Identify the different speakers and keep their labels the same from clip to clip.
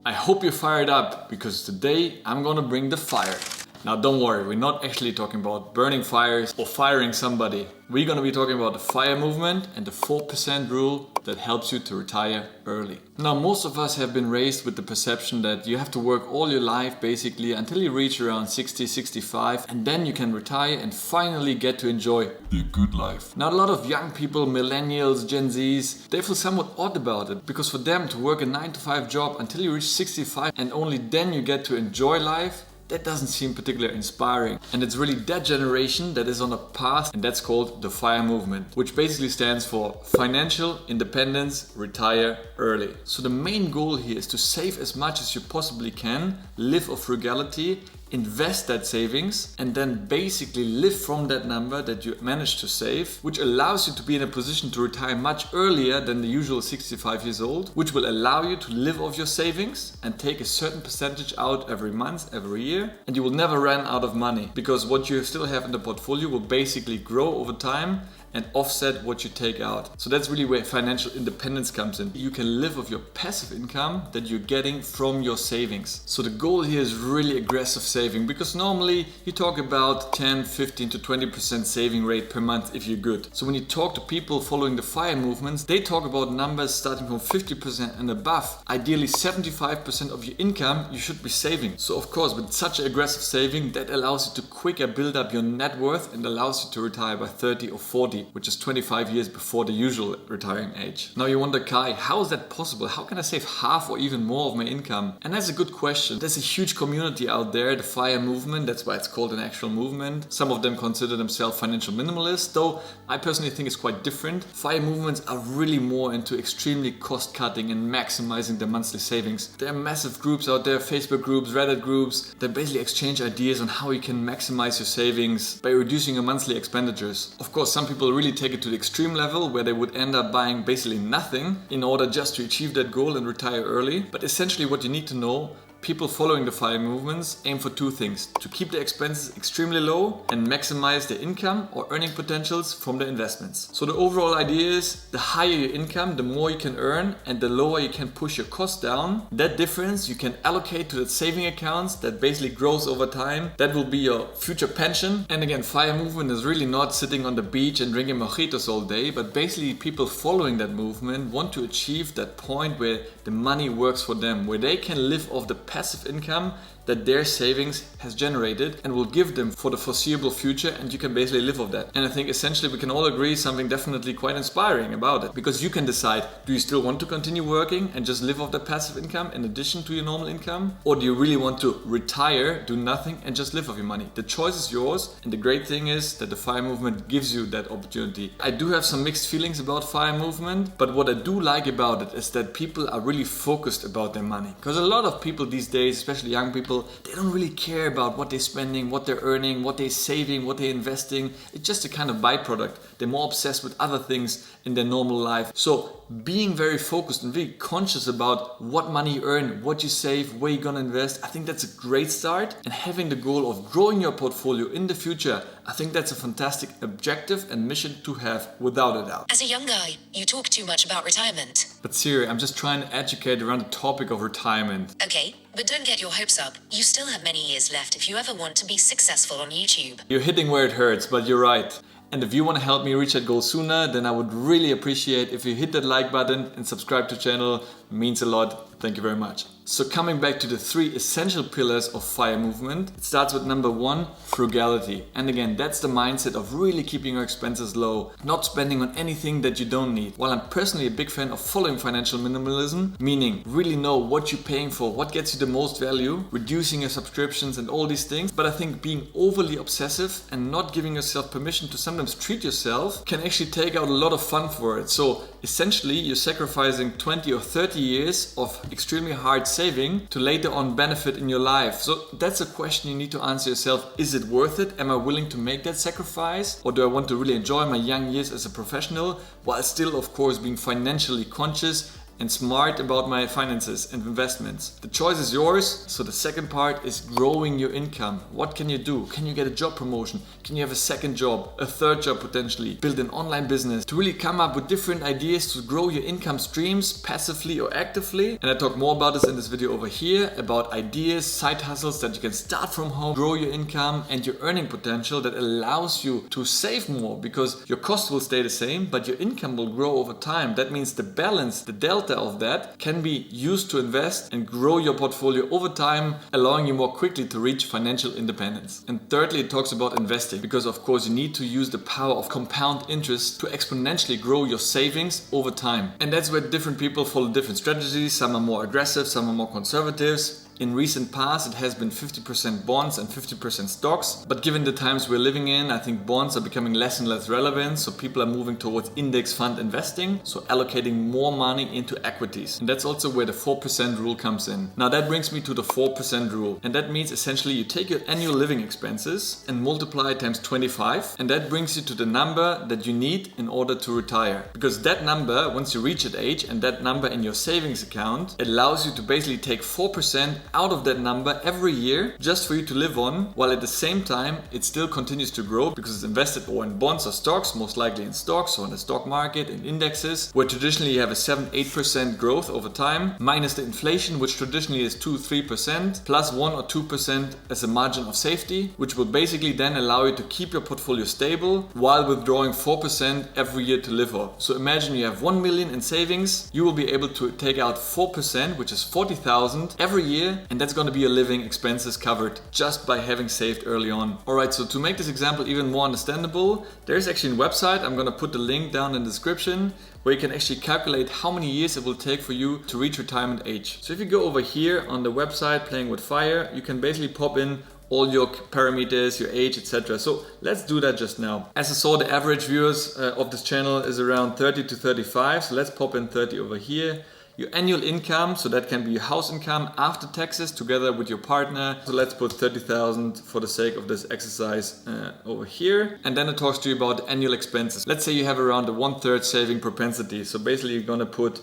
Speaker 1: I hope you're fired up because today I'm gonna bring the fire. Now don't worry, we're not actually talking about burning fires or firing somebody. We're gonna be talking about the FIRE movement and the 4% rule that helps you to retire early. Now most of us have been raised with the perception that you have to work all your life basically until you reach around 60, 65 and then you can retire and finally get to enjoy the good life. Now a lot of young people, millennials, Gen Zs, they feel somewhat odd about it because for them to work a 9-to-5 job until you reach 65 and only then you get to enjoy life, that doesn't seem particularly inspiring. And it's really that generation that is on a path, and that's called the FIRE movement, which basically stands for Financial Independence, Retire Early. So the main goal here is to save as much as you possibly can, live off frugality, invest that savings, and then basically live from that number that you managed to save, which allows you to be in a position to retire much earlier than the usual 65 years old, which will allow you to live off your savings and take a certain percentage out every month, every year, and you will never run out of money because what you still have in the portfolio will basically grow over time and offset what you take out. So that's really where financial independence comes in. You can live off your passive income that you're getting from your savings. So the goal here is really aggressive saving because normally you talk about 10, 15 to 20% saving rate per month if you're good. So when you talk to people following the FIRE movements, they talk about numbers starting from 50% and above. Ideally 75% of your income you should be saving. So of course with such aggressive saving that allows you to quicker build up your net worth and allows you to retire by 30 or 40. Which is 25 years before the usual retiring age. Now you wonder, Kai, how is that possible? How can I save half or even more of my income? And that's a good question. There's a huge community out there, the FIRE movement, that's why it's called an actual movement. Some of them consider themselves financial minimalists, though I personally think it's quite different. FIRE movements are really more into extremely cost cutting and maximizing their monthly savings. There are massive groups out there, Facebook groups, Reddit groups, that basically exchange ideas on how you can maximize your savings by reducing your monthly expenditures. Of course, some people really take it to the extreme level where they would end up buying basically nothing in order just to achieve that goal and retire early. But essentially what you need to know, people following the FIRE movements aim for two things: to keep their expenses extremely low and maximize their income or earning potentials from their investments. So the overall idea is the higher your income, the more you can earn and the lower you can push your costs down. That difference you can allocate to the saving accounts that basically grows over time. That will be your future pension. And again, FIRE movement is really not sitting on the beach and drinking mojitos all day, but basically people following that movement want to achieve that point where the money works for them, where they can live off the passive income that their savings has generated and will give them for the foreseeable future, and you can basically live off that. And I think essentially we can all agree something definitely quite inspiring about it, because you can decide, do you still want to continue working and just live off the passive income in addition to your normal income, or do you really want to retire, do nothing and just live off your money? The choice is yours, and the great thing is that the FIRE movement gives you that opportunity. I do have some mixed feelings about FIRE movement, but what I do like about it is that people are really focused about their money, because a lot of people these days, especially young people, they don't really care about what they're spending, what they're earning, what they're saving, what they're investing. It's just a kind of byproduct. They're more obsessed with other things in their normal life. So being very focused and very conscious about what money you earn, what you save, where you're gonna invest, I think that's a great start. And having the goal of growing your portfolio in the future, I think that's a fantastic objective and mission to have, without a doubt.
Speaker 2: As a young guy, you talk too much about retirement.
Speaker 1: But seriously, I'm just trying to educate around the topic of retirement.
Speaker 2: Okay, but don't get your hopes up. You still have many years left if you ever want to be successful on YouTube.
Speaker 1: You're hitting where it hurts, but you're right. And if you want to help me reach that goal sooner, then I would really appreciate if you hit that like button and subscribe to the channel. It means a lot. Thank you very much. So coming back to the 3 essential pillars of FIRE movement, it starts with number 1, frugality. And again, that's the mindset of really keeping your expenses low, not spending on anything that you don't need. While I'm personally a big fan of following financial minimalism, meaning really know what you're paying for, what gets you the most value, reducing your subscriptions and all these things. But I think being overly obsessive and not giving yourself permission to sometimes treat yourself can actually take out a lot of fun for it. So essentially you're sacrificing 20 or 30 years of extremely hard saving to later on benefit in your life. So that's a question you need to answer yourself. Is it worth it? Am I willing to make that sacrifice? Or do I want to really enjoy my young years as a professional while still, of course, being financially conscious and smart about my finances and investments. The choice is yours. So the second part is growing your income. What can you do? Can you get a job promotion? Can you have a second job, a third job potentially, build an online business, to really come up with different ideas to grow your income streams passively or actively? And I talk more about this in this video over here, about ideas, side hustles that you can start from home, grow your income and your earning potential that allows you to save more, because your cost will stay the same, but your income will grow over time. That means the balance, the delta of that can be used to invest and grow your portfolio over time, allowing you more quickly to reach financial independence. And thirdly, it talks about investing, because of course you need to use the power of compound interest to exponentially grow your savings over time. And that's where different people follow different strategies. Some are more aggressive, some are more conservatives. In recent past, it has been 50% bonds and 50% stocks. But given the times we're living in, I think bonds are becoming less and less relevant. So people are moving towards index fund investing. So allocating more money into equities. And that's also where the 4% rule comes in. Now that brings me to the 4% rule. And that means essentially you take your annual living expenses and multiply it times 25. And that brings you to the number that you need in order to retire. Because that number, once you reach that age, and that number in your savings account, allows you to basically take 4% out of that number every year just for you to live on, while at the same time it still continues to grow because it's invested or in bonds or stocks, most likely in stocks or in the stock market, in indexes, where traditionally you have a 7-8% growth over time, minus the inflation, which traditionally is 2-3%, plus 1 or 2% as a margin of safety, which will basically then allow you to keep your portfolio stable while withdrawing 4% every year to live off. So imagine you have 1 million in savings, you will be able to take out 4%, which is 40,000 every year, and that's going to be your living expenses covered just by having saved early on. Alright, so to make this example even more understandable, there's actually a website, I'm going to put the link down in the description, where you can actually calculate how many years it will take for you to reach retirement age. So if you go over here on the website Playing with Fire, you can basically pop in all your parameters, your age, etc. So let's do that just now. As I saw, the average viewers of this channel is around 30 to 35, so let's pop in 30 over here. Your annual income, so that can be your house income after taxes together with your partner. So let's put 30,000 for the sake of this exercise over here. And then it talks to you about the annual expenses. Let's say you have around a 1/3 saving propensity. So basically you're gonna put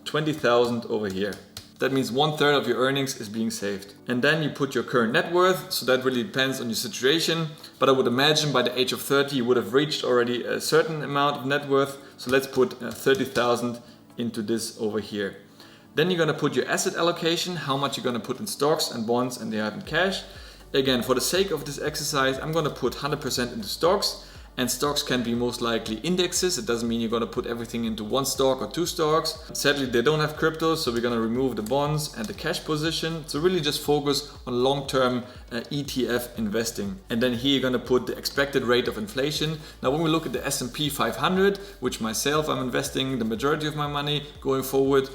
Speaker 1: 20,000 over here. That means 1/3 of your earnings is being saved. And then you put your current net worth. So that really depends on your situation. But I would imagine by the age of 30, you would have reached already a certain amount of net worth. So let's put 30,000 into this over here. Then you're going to put your asset allocation, how much you're going to put in stocks and bonds and they have in cash. Again, for the sake of this exercise, I'm going to put 100% into stocks. And stocks can be most likely indexes. It doesn't mean you're going to put everything into one stock or two stocks. Sadly, they don't have crypto, so we're going to remove the bonds and the cash position. So really just focus on long-term ETF investing. And then here you're going to put the expected rate of inflation. Now, when we look at the S&P 500, which myself, I'm investing the majority of my money going forward,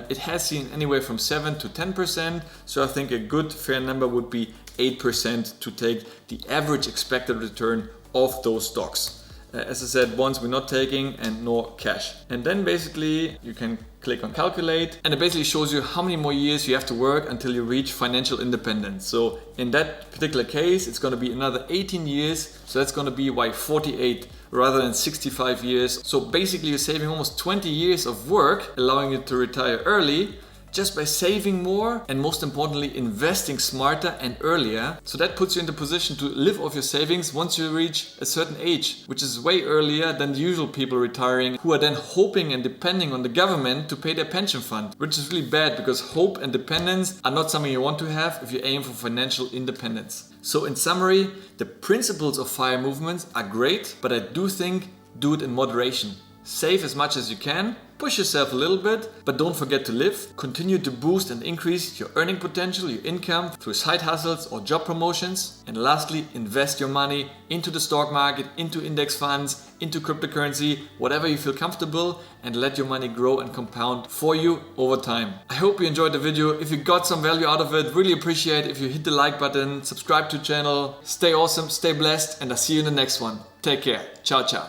Speaker 1: it has seen anywhere from 7 to 10%. So I think a good fair number would be 8% to take the average expected return of those stocks. As I said, bonds we're not taking and nor cash. And then basically you can click on calculate and it basically shows you how many more years you have to work until you reach financial independence. So in that particular case, it's going to be another 18 years. So that's going to be why 48 rather than 65 years. So basically you're saving almost 20 years of work, allowing you to retire early, just by saving more and most importantly investing smarter and earlier. So that puts you in the position to live off your savings once you reach a certain age, which is way earlier than the usual people retiring who are then hoping and depending on the government to pay their pension fund, which is really bad because hope and dependence are not something you want to have if you aim for financial independence. So in summary, the principles of FIRE movements are great, but I do think do it in moderation. Save as much as you can, push yourself a little bit, but don't forget to live. Continue to boost and increase your earning potential, your income through side hustles or job promotions. And lastly, invest your money into the stock market, into index funds, into cryptocurrency, whatever you feel comfortable, and let your money grow and compound for you over time. I hope you enjoyed the video. If you got some value out of it, really appreciate if you hit the like button, subscribe to the channel. Stay awesome, stay blessed, and I'll see you in the next one. Take care. Ciao, ciao.